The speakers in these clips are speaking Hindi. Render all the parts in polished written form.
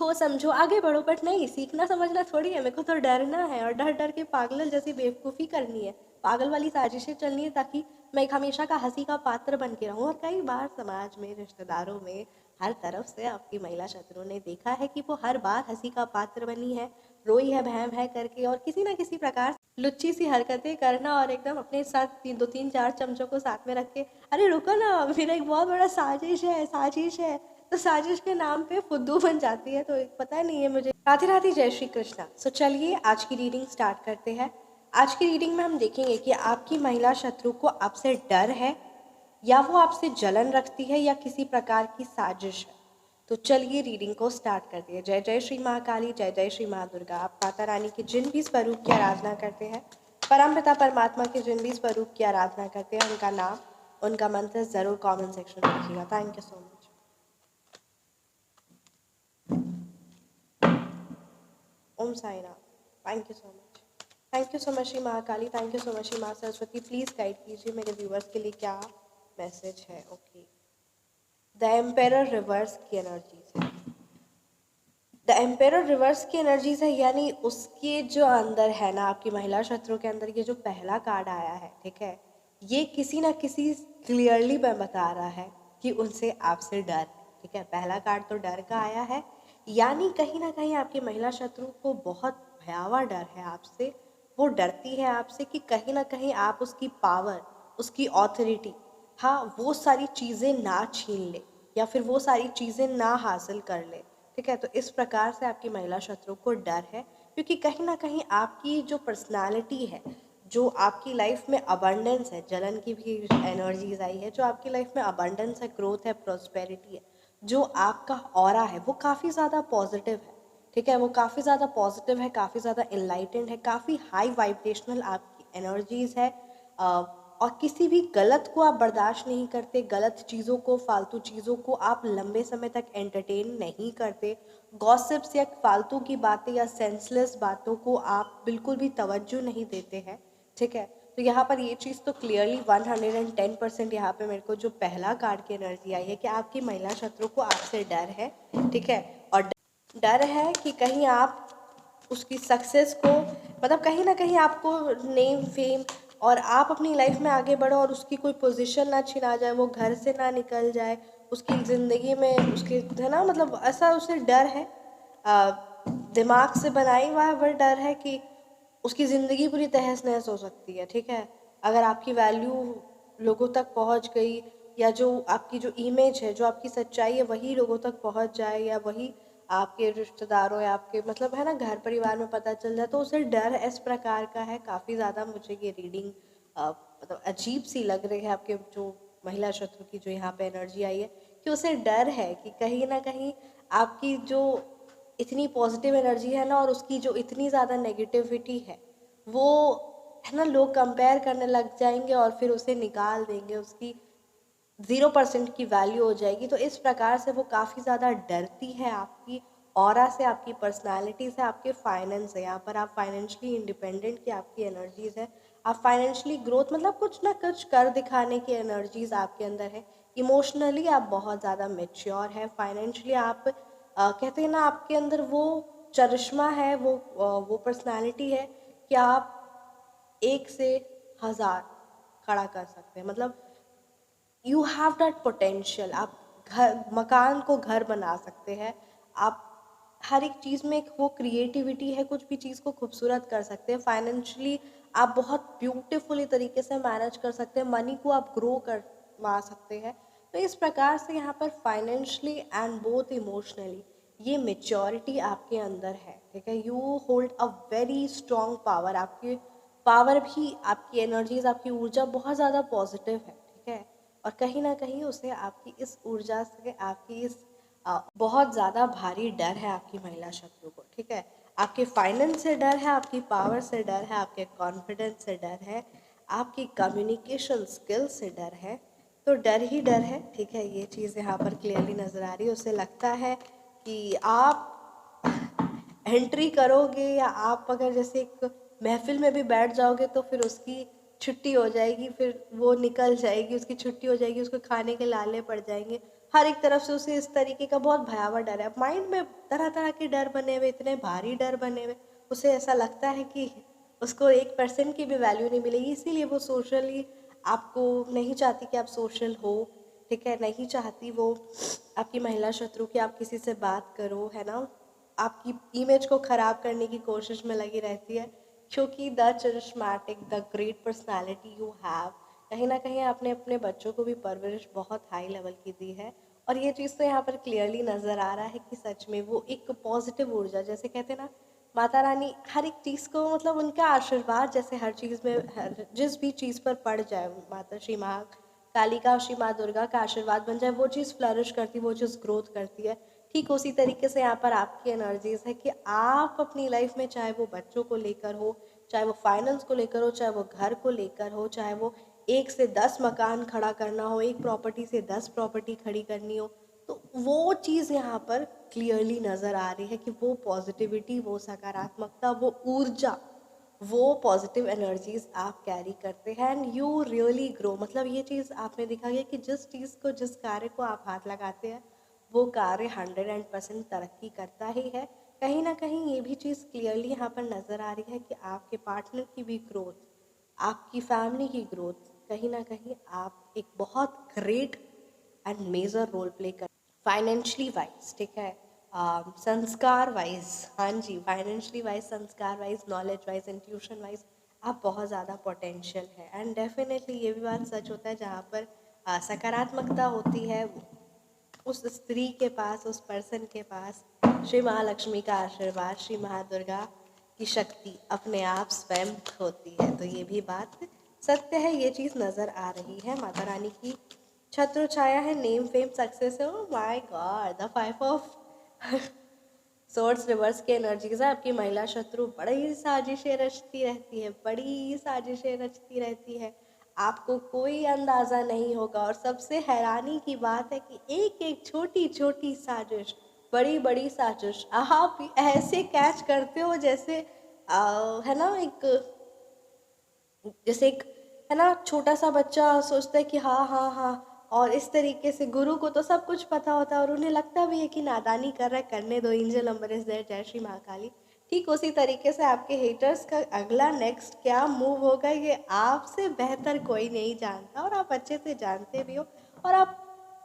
सीखो, समझो, आगे बढ़ो। बट नहीं, सीखना समझना थोड़ी है, मेरे को तो डरना है और डर डर के पागल जैसी बेवकूफ़ी करनी है, पागल वाली साजिशें चलनी है, ताकि मैं एक हमेशा का हंसी का पात्र बन के रहूं। और कई बार समाज में, रिश्तेदारों में, हर तरफ से आपकी महिला शत्रुओं ने देखा है कि वो हर बार हंसी का पात्र बनी है, रोई है भैं भैं करके, और किसी ना किसी प्रकार से लुच्ची सी हरकतें करना, और एकदम अपने साथ दो तीन चार चमचों को साथ में रख के, अरे रुको ना, मेरा एक बहुत बड़ा साजिश है, साजिश है, तो साजिश के नाम पे फुद्दू बन जाती है। तो पता नहीं है मुझे। राधे राधे, जय श्री कृष्णा। सो चलिए आज की रीडिंग स्टार्ट करते हैं। आज की रीडिंग में हम देखेंगे कि आपकी महिला शत्रु को आपसे डर है, या वो आपसे जलन रखती है, या किसी प्रकार की साजिश है। तो चलिए रीडिंग को स्टार्ट करते हैं। जय जय श्री महाकाली, जय जय श्री माँ दुर्गा। आप माता रानी के जिन भी स्वरूप की आराधना करते हैं, परमपिता परमात्मा के जिन भी स्वरूप की आराधना करते हैं, उनका नाम, उनका मंत्र ज़रूर कमेंट सेक्शन में लिखिएगा। Thank you so much. Om Sai Ram. Thank you so much. Thank you so much Shri Mahakali, thank you so much Shri माँ सरस्वती। प्लीज़ गाइड कीजिए मेरे व्यूवर्स के लिए क्या मैसेज है। ओके, द एम्पेरर रिवर्स की एनर्जीज है। द एम्पेरर रिवर्स की एनर्जीज है, यानी उसके जो अंदर है ना, आपकी महिला शत्रु के अंदर ये जो पहला कार्ड आया है, ठीक है, ये किसी ना किसी क्लियरली मैं बता रहा है कि उनसे आपसे डर है। ठीक है, पहला कार्ड तो डर का आया है, यानी कहीं ना कहीं आपकी महिला शत्रु को बहुत भयावह डर है आपसे। वो डरती है आपसे कि कहीं ना कहीं आप उसकी पावर, उसकी ऑथोरिटी, हाँ, वो सारी चीज़ें ना छीन ले, या फिर वो सारी चीज़ें ना हासिल कर ले। ठीक है, तो इस प्रकार से आपकी महिला शत्रु को डर है, क्योंकि कहीं ना कहीं आपकी जो पर्सनालिटी है, जो आपकी लाइफ में अबंडेंस है, जलन की भी एनर्जीज आई है, जो आपकी लाइफ में अबंडेंस है, ग्रोथ है, प्रोस्पेरिटी है, जो आपका ऑरा है, वो काफ़ी ज़्यादा पॉजिटिव है। ठीक है, वो काफ़ी ज़्यादा पॉजिटिव है, काफ़ी ज़्यादा इनलाइटेंड है, काफ़ी हाई वाइब्रेशनल आपकी एनर्जीज है। और किसी भी गलत को आप बर्दाश्त नहीं करते, गलत चीज़ों को, फालतू चीज़ों को आप लंबे समय तक एंटरटेन नहीं करते। गॉसिप्स या फालतू की बातें या सेंसलेस बातों को आप बिल्कुल भी तवज्जो नहीं देते हैं। ठीक है, तो यहाँ पर ये चीज़ तो क्लियरली 110% यहाँ पे मेरे को जो पहला कार्ड की एनर्जी आई है कि आपकी महिला शत्रु को आपसे डर है। ठीक है, और डर है कि कहीं आप उसकी सक्सेस को, मतलब कहीं ना कहीं आपको नेम फेम, और आप अपनी लाइफ में आगे बढ़ो और उसकी कोई पोजीशन ना छिना जाए, वो घर से ना निकल जाए, उसकी ज़िंदगी में उसके, है ना, मतलब ऐसा उसे डर है। आ, दिमाग से बनाई हुआ वह डर है कि उसकी ज़िंदगी पूरी तहस नहस हो सकती है। ठीक है, अगर आपकी वैल्यू लोगों तक पहुंच गई, या जो आपकी जो इमेज है, जो आपकी सच्चाई है, वही लोगों तक पहुंच जाए, या वही आपके रिश्तेदारों या आपके, मतलब है ना, घर परिवार में पता चल जाए, तो उसे डर इस प्रकार का है। काफ़ी ज़्यादा मुझे ये रीडिंग मतलब अजीब सी लग रही है, आपके जो महिला शत्रु की जो यहाँ पे एनर्जी आई है, कि उसे डर है कि कहीं ना कहीं आपकी जो इतनी पॉजिटिव एनर्जी है ना, और उसकी जो इतनी ज़्यादा नेगेटिविटी है, वो, है ना, लोग कंपेयर करने लग जाएंगे और फिर उसे निकाल देंगे, उसकी 0% की वैल्यू हो जाएगी। तो इस प्रकार से वो काफ़ी ज़्यादा डरती है आपकी ऑरा से, आपकी पर्सनालिटी से, आपके फाइनेंस से। यहाँ पर आप फाइनेंशियली इंडिपेंडेंट की आपकी एनर्जीज है, आप फाइनेंशियली ग्रोथ, मतलब कुछ ना कुछ कर दिखाने की एनर्जीज आपके अंदर है। इमोशनली आप बहुत ज़्यादा मेच्योर है, फाइनेंशियली आप कहते हैं ना, आपके अंदर वो चरिश्मा है, वो पर्सनालिटी है कि आप एक से हज़ार खड़ा कर सकते हैं। मतलब यू हैव दैट पोटेंशियल। आप घर, मकान को घर बना सकते हैं। आप हर एक चीज़ में एक वो क्रिएटिविटी है, कुछ भी चीज़ को खूबसूरत कर सकते हैं। फाइनेंशियली आप बहुत ब्यूटीफुली तरीके से मैनेज कर सकते हैं, मनी को आप ग्रो करवा सकते हैं। तो इस प्रकार से यहाँ पर फाइनेंशियली एंड बोथ इमोशनली ये मेच्योरिटी आपके अंदर है। ठीक है, you hold a very strong power. आपकी पावर भी, आपकी एनर्जीज, आपकी ऊर्जा बहुत ज़्यादा पॉजिटिव है। ठीक है, और कहीं ना कहीं उसे आपकी इस ऊर्जा से, आपकी इस बहुत ज़्यादा भारी डर है आपकी महिला शत्रु को। ठीक है, आपके फाइनेंस से डर है, आपकी पावर से डर है, आपके कॉन्फिडेंस से डर है, आपकी कम्युनिकेशन स्किल से डर है। तो डर ही डर है। ठीक है, ये चीज़ यहाँ पर क्लियरली नज़र आ रही है। उसे लगता है कि आप एंट्री करोगे, या आप अगर जैसे एक महफिल में भी बैठ जाओगे, तो फिर उसकी छुट्टी हो जाएगी, फिर वो निकल जाएगी, उसकी छुट्टी हो जाएगी, उसको खाने के लाले पड़ जाएंगे। हर एक तरफ से उसे इस तरीके का बहुत भयावह डर है, माइंड में तरह तरह के डर बने हुए, इतने भारी डर बने हुए, उसे ऐसा लगता है कि उसको 1% की भी वैल्यू नहीं मिलेगी, इसीलिए वो सोशली आपको नहीं चाहती कि आप सोशल हो, ठीक है, नहीं चाहती वो आपकी महिला शत्रु कि आप किसी से बात करो, है ना, आपकी इमेज को ख़राब करने की कोशिश में लगी रहती है, क्योंकि the charismatic the great personality you have, कहीं ना कहीं आपने अपने बच्चों को भी परवरिश बहुत हाई लेवल की दी है। और ये चीज़ तो यहाँ पर क्लियरली नज़र आ रहा है कि सच में वो एक पॉजिटिव ऊर्जा, जैसे कहते हैं ना, माता रानी हर एक चीज़ को, मतलब उनका आशीर्वाद जैसे हर चीज़ में, हर जिस भी चीज़ पर पड़ जाए, माता श्री माँ काली का, श्री माँ दुर्गा का आशीर्वाद बन जाए, वो चीज़ फ्लरिश करती, वो चीज़ ग्रोथ करती है। ठीक उसी तरीके से यहाँ पर आपकी एनर्जीज है कि आप अपनी लाइफ में, चाहे वो बच्चों को लेकर हो, चाहे वो फाइनेंस को लेकर हो, चाहे वो घर को लेकर हो, चाहे वो 1 से 10 मकान खड़ा करना हो, एक प्रॉपर्टी से 10 प्रॉपर्टी खड़ी करनी हो, तो वो चीज़ यहाँ पर क्लियरली नज़र आ रही है कि वो पॉजिटिविटी, वो सकारात्मकता, वो ऊर्जा, वो पॉजिटिव एनर्जीज आप कैरी करते हैं एंड यू रियली ग्रो। मतलब ये चीज़ आपने देखा गया कि जिस चीज़ को, जिस कार्य को आप हाथ लगाते हैं, वो कार्य 100% तरक्की करता ही है। कहीं ना कहीं ये भी चीज़ क्लियरली यहाँ पर नज़र आ रही है कि आपके पार्टनर की भी ग्रोथ, आपकी फैमिली की ग्रोथ, कहीं ना कहीं आप एक बहुत great and major role play कर, फाइनेंशली वाइज, ठीक है, संस्कार वाइज, हाँ जी, फाइनेंशली वाइज, संस्कार wise, knowledge wise, intuition wise, आप बहुत ज़्यादा पोटेंशियल है। एंड डेफिनेटली ये भी बात सच होता है, जहाँ पर सकारात्मकता होती है, उस स्त्री के पास, उस पर्सन के पास श्री महालक्ष्मी का आशीर्वाद, श्री महादुर्गा की शक्ति अपने आप स्वयं होती है। तो ये भी बात सत्य है, ये चीज़ नज़र आ रही है। माता रानी की छत्र छाया है, नेम फेम सक्सेस है। Oh my God, the 5 of source reverse की एनर्जीज है। आपकी महिला शत्रु बड़ी साजिशें रचती रहती है, बड़ी साजिशें रचती रहती है, आपको कोई अंदाज़ा नहीं होगा। और सबसे हैरानी की बात है कि एक एक छोटी छोटी साजिश, बड़ी बड़ी साजिश आप ऐसे कैच करते हो जैसे है ना, एक, जैसे एक, है ना, छोटा सा बच्चा सोचता है कि हाँ हाँ हाँ, और इस तरीके से गुरु को तो सब कुछ पता होता है और उन्हें लगता भी है कि नादानी कर रहा है, करने दो, एंजल नंबर इज देयर, जय श्री महाकाली। ठीक उसी तरीके से आपके हेटर्स का अगला नेक्स्ट क्या मूव होगा, ये आपसे बेहतर कोई नहीं जानता, और आप अच्छे से जानते भी हो। और आप,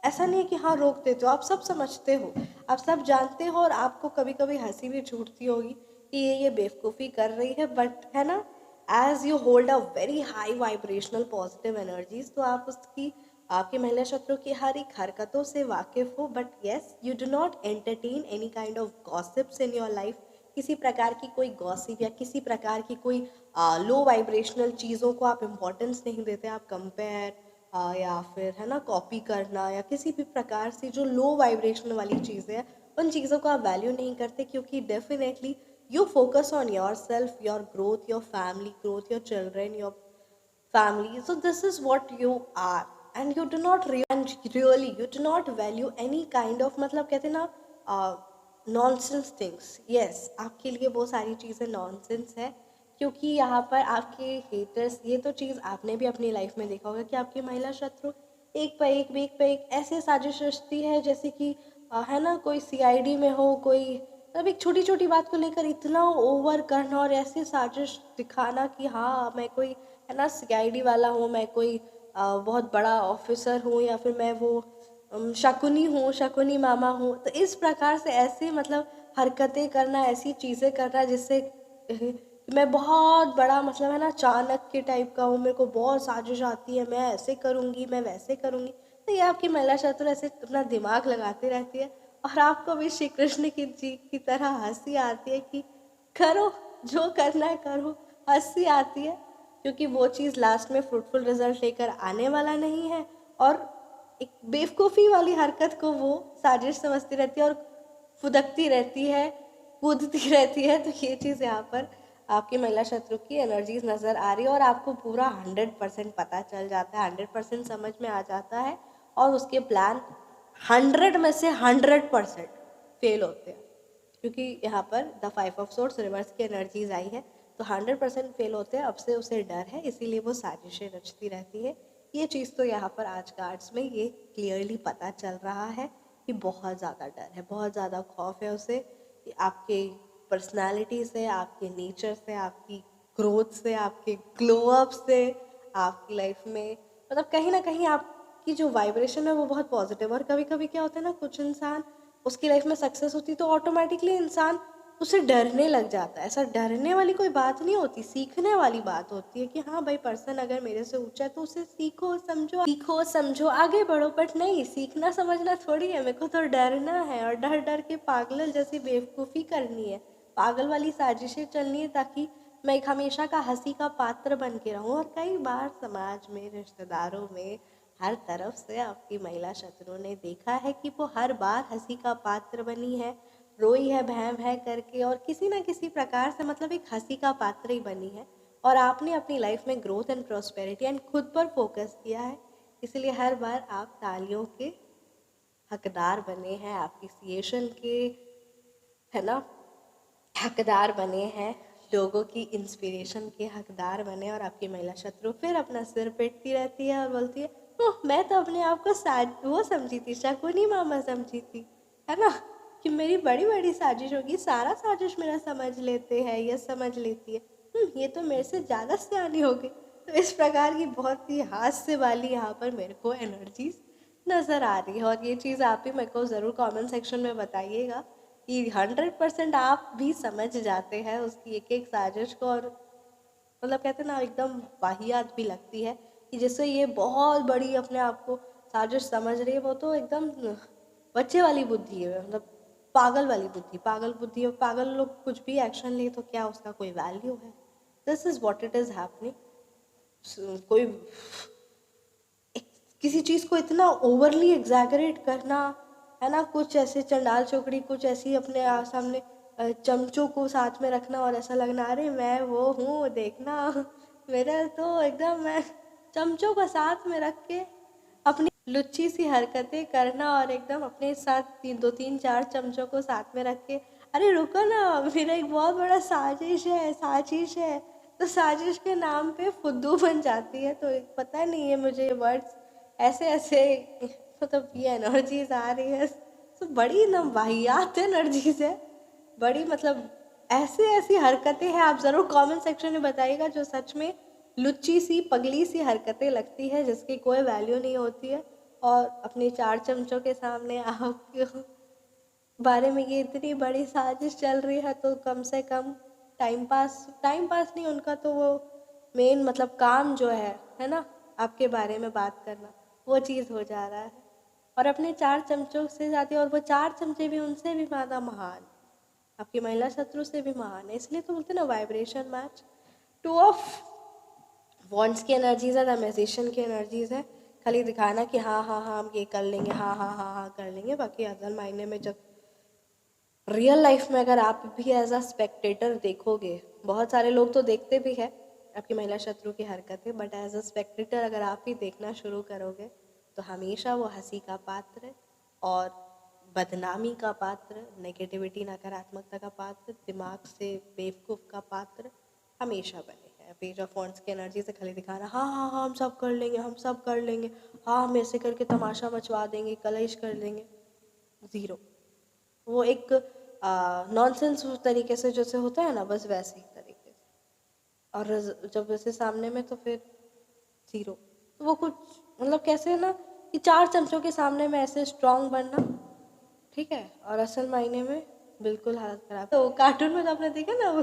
ऐसा नहीं है कि हाँ रोक देते हो, आप सब समझते हो, आप सब जानते हो, और आपको कभी कभी हंसी भी छूटती होगी कि ये बेवकूफ़ी कर रही है, बट है ना, as you hold a very high vibrational positive energies, तो आप उसकी, आपकी महिला शत्रु की हर एक हरकतों से वाकिफ हो। But yes, you do not entertain any kind of gossips in your life. किसी प्रकार की कोई गॉसिप या किसी प्रकार की कोई लो वाइब्रेशनल चीज़ों को आप इम्पोर्टेंस नहीं देते। आप कंपेयर या फिर, है ना, कॉपी करना या किसी भी प्रकार से जो लो वाइब्रेशन वाली चीज़ें हैं, उन चीज़ों को आप वैल्यू नहीं करते, क्योंकि definitely you focus on yourself, your growth, your family growth, your children, your family. So this is what you are, and you do not and really you do not value any kind of, मतलब कहते हैं ना, नॉनसेंस थिंग्स। यस, आपके लिए वो सारी चीज़ें नॉनसेंस है, क्योंकि यहाँ पर आपके हेटर्स, ये तो चीज़ आपने भी अपनी लाइफ में देखा होगा कि आपकी महिला शत्रु एक पे एक ऐसे साजिश रचती है, जैसे कि है ना, कोई सीआईडी में हो, कोई, मतलब एक छोटी छोटी बात को लेकर इतना ओवर करना और ऐसे साजिश दिखाना कि हाँ मैं कोई, है ना, सीआईडी वाला हूँ, मैं कोई बहुत बड़ा ऑफिसर हूँ, या फिर मैं वो शकुनी हूँ, शकुनी मामा हूँ। तो इस प्रकार से ऐसे, मतलब हरकतें करना, ऐसी चीज़ें करना जिससे मैं बहुत बड़ा, मतलब है ना, चाणक्य टाइप का हूँ, मेरे को बहुत साजिश आती है, मैं ऐसे करूँगी, मैं वैसे करूँगी। तो ये आपकी महिला शत्रु ऐसे अपना दिमाग लगाती रहती है, और आपको भी श्री कृष्ण की जी की तरह हंसी आती है कि करो, जो करना है करो, हंसी आती है, क्योंकि वो चीज़ लास्ट में फ्रूटफुल रिजल्ट लेकर आने वाला नहीं है। और एक बेवकूफ़ी वाली हरकत को वो साजिश समझती रहती है और फुदकती रहती है, कूदती रहती है। तो ये चीज़ यहाँ पर आपकी महिला शत्रु की एनर्जीज नज़र आ रही है, और आपको पूरा 100% पता चल जाता है, 100% समझ में आ जाता है, और उसके प्लान 100 में से 100% फेल होते हैं, क्योंकि यहाँ पर द 5 ऑफ सोर्ड्स रिवर्स की एनर्जीज आई है, तो 100% फेल होते हैं। अब से उसे डर है, इसीलिए वो साजिशें रचती रहती है। ये चीज़ तो यहाँ पर आज कार्ड्स में ये क्लियरली पता चल रहा है कि बहुत ज़्यादा डर है, बहुत ज़्यादा खौफ है उसे, कि आपके पर्सनालिटी से, आपके नेचर से, आपकी ग्रोथ से, आपके ग्लो अप से, आपकी लाइफ में मतलब कहीं ना कहीं आपकी जो वाइब्रेशन है वो बहुत पॉजिटिव। और कभी कभी क्या होता है ना, कुछ इंसान उसकी लाइफ में सक्सेस होती तो ऑटोमेटिकली इंसान उसे डरने लग जाता है। ऐसा डरने वाली कोई बात नहीं होती, सीखने वाली बात होती है कि हाँ भाई पर्सन अगर मेरे से ऊंचा है तो उसे सीखो समझो आगे बढ़ो। बट नहीं, सीखना समझना थोड़ी है, मेरे को तो डरना है और डर डर के पागल जैसी बेवकूफ़ी करनी है, पागल वाली साजिशें चलनी है, ताकि मैं एक हमेशा का हंसी का पात्र बन के रहूं। और कई बार समाज में, रिश्तेदारों में, हर तरफ से आपकी महिला शत्रु ने देखा है कि वो हर बार हंसी का पात्र बनी है, रोई है भैं भैं करके, और किसी ना किसी प्रकार से मतलब एक हंसी का पात्र ही बनी है। और आपने अपनी लाइफ में ग्रोथ एंड प्रॉस्पेरिटी एंड खुद पर फोकस किया है, इसलिए हर बार आप तालियों के हकदार बने हैं, एप्रिसिएशन के, है ना, हकदार बने हैं, लोगों की इंस्पिरेशन के हकदार बने। और आपकी महिला शत्रु फिर अपना सिर पीटती रहती है और बोलती है ओह मैं तो अपने आप को वो समझी थी, शकुनी मामा समझी थी, है ना, कि मेरी बड़ी बड़ी साजिश होगी, सारा साजिश मेरा समझ लेते हैं, ये समझ लेती है, ये तो मेरे से ज़्यादा सियानी हो गई। तो इस प्रकार की बहुत ही हास्य वाली यहाँ पर मेरे को एनर्जीज नज़र आ रही है। और ये चीज़ आप भी मेरे को ज़रूर कमेंट सेक्शन में बताइएगा कि 100% आप भी समझ जाते हैं उसकी एक एक साजिश को। और मतलब कहते हैं ना, एकदम वाहियात भी लगती है कि जैसे ये बहुत बड़ी अपने आप को साजिश समझ रही है, वो तो एकदम बच्चे वाली बुद्धि है, मतलब पागल वाली बुद्धि, पागल बुद्धि। और पागल लोग कुछ भी एक्शन ले तो क्या उसका कोई वैल्यू है? This is what it is happening. कोई किसी चीज़ को इतना ओवरली एग्जैगरेट करना, है ना, कुछ ऐसे चंडाल चौकड़ी, कुछ ऐसी अपने सामने चमचों को साथ में रखना और ऐसा लगना अरे मैं वो हूँ देखना, मेरा तो एकदम मैं चमचों को साथ में रख के अपनी लुच्ची सी हरकतें करना और एकदम अपने साथ दो तीन चार चमचों को साथ में रख के अरे रुको ना, मेरा एक बहुत बड़ा साजिश है। तो साजिश के नाम पे फुद्दू बन जाती है। तो पता नहीं है मुझे वर्ड्स ऐसे ऐसे मतलब ये एनर्जीज आ रही है, तो बड़ी ना वाहियात एनर्जीज है, बड़ी मतलब ऐसे ऐसी हरकतें हैं। आप ज़रूर कमेंट सेक्शन में बताइएगा जो सच में लुच्ची सी पगली सी हरकतें लगती है, जिसकी कोई वैल्यू नहीं होती है। और अपने चार चमचों के सामने आपके बारे में ये इतनी बड़ी साजिश चल रही है, तो कम से कम टाइम पास नहीं, उनका तो वो मेन मतलब काम जो है ना, आपके बारे में बात करना, वो चीज़ हो जा रहा है। और अपने चार चमचों से ज़्यादा, और वो चार चमचे भी उनसे भी ज़्यादा महान, आपकी महिला शत्रु से भी महान है। इसलिए तो बोलते हैं ना vibration match. Two of wants की एनर्जीज है, द मैजिशियन की एनर्जीज है, खाली दिखाना कि हाँ हाँ हाँ हम ये कर लेंगे, हाँ हाँ हाँ हाँ कर लेंगे। बाकी असल मायने में जब रियल लाइफ में अगर आप भी एज अ स्पेक्टेटर देखोगे, बहुत सारे लोग तो देखते भी है आपकी महिला शत्रु की हरकतें, बट एज अ स्पेक्टेटर अगर आप भी देखना शुरू करोगे तो हमेशा वो हंसी का पात्र और बदनामी का पात्र, नेगेटिविटी नकारात्मकता का पात्र, दिमाग से बेवकूफ़ का पात्र हमेशा बने हैं। पेज ऑफ वॉन्ड्स की एनर्जी से खाली दिखाना हाँ हाँ हाँ हम सब कर लेंगे, हम सब कर लेंगे, हाँ हम ऐसे करके तमाशा मचवा देंगे, कलेश कर देंगे, ज़ीरो। वो एक नॉनसेंस तरीके से जैसे होता है ना, बस वैसे ही तरीके से। और जब वैसे सामने में तो फिर ज़ीरो। तो वो कुछ मतलब कैसे है ना कि चार चमचों के सामने में ऐसे स्ट्रांग बनना, ठीक है, और असल मायने में बिल्कुल हालत खराब। तो कार्टून में तो आपने देखा ना वो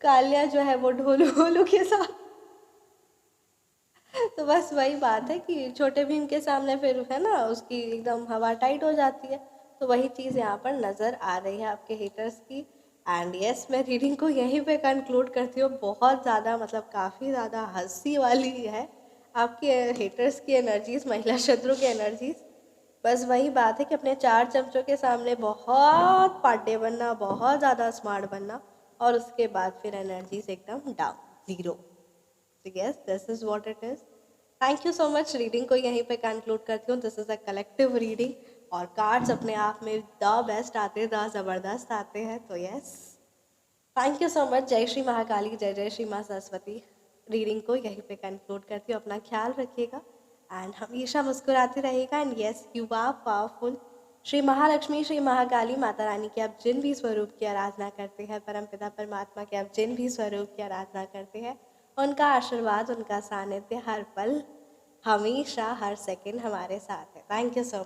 कालिया जो है वो ढोलू वोलू के साथ तो बस वही बात है कि छोटे भीम के सामने फिर है ना उसकी एकदम हवा टाइट हो जाती है। तो वही चीज़ यहाँ पर नज़र आ रही है आपके हेटर्स की। एंड यस, मैं रीडिंग को यहीं पे कंक्लूड करती हूँ। बहुत ज़्यादा मतलब काफ़ी ज़्यादा हंसी वाली है आपके हेटर्स की एनर्जीज, महिला शत्रु की एनर्जीज। बस वही बात है कि अपने चार चमचों के सामने बहुत पाड्य बनना, बहुत ज़्यादा स्मार्ट बनना, और उसके बाद फिर एनर्जीज एकदम down, zero. Yes, this is what it is. Thank you so much. Reading को यहीं पे कंक्लूड करती हूँ। This is a collective reading और कार्ड्स अपने आप में द बेस्ट आते हैं, द जबरदस्त आते हैं। तो yes, thank you so much. जय श्री महाकाली, जय जय श्री माँ सरस्वती। रीडिंग को यहीं पे कंक्लूड करती हूँ। अपना ख्याल रखिएगा एंड हमेशा मुस्कुराते रहिएगा। And yes, you are powerful. Shri Mahalakshmi, Shri Mahakali माता रानी के आप जिन भी स्वरूप की आराधना करते हैं, परमपिता परमात्मा के आप जिन भी स्वरूप की आराधना करते हैं, उनका आशीर्वाद, उनका सानिध्य हर पल, हमेशा, हर सेकंड हमारे साथ है। Thank you so much.